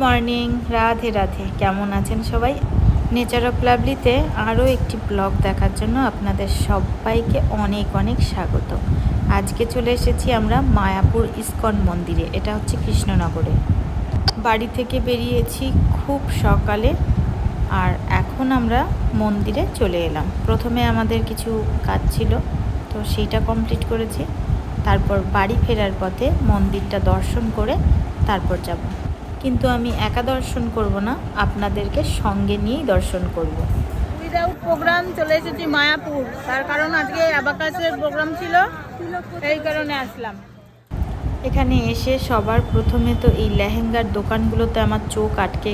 Morning, Radhe Radhe. কেমন আছেন সবাই? নেচার অফ লাভলিতে আরও একটি ব্লগ দেখার জন্য আপনাদের সবাইকে অনেক অনেক স্বাগত। আজকে চলে এসেছি আমরা মায়াপুর ইস্কন মন্দিরে। এটা হচ্ছে কৃষ্ণনগরে। বাড়ি থেকে বেরিয়েছি খুব সকালে, আর এখন আমরা মন্দিরে চলে এলাম। প্রথমে আমাদের কিছু কাজ ছিল, তো সেইটা কমপ্লিট করেছি। তারপর বাড়ি ফেরার পথে মন্দিরটা দর্শন করে তারপর যাব। কিন্তু আমি একা দর্শন করব না, আপনাদেরকে সঙ্গে নিয়েই দর্শন করব। উইদাউট প্রোগ্রাম চলে এসেছি মায়াপুর, তার কারণ আজকে অ্যাবাকাসের প্রোগ্রাম ছিল, এই কারণে আসলাম। এখানে এসে সবার প্রথমে তো এই লেহেঙ্গার দোকানগুলোতে আমার চোখ আটকে গেছে।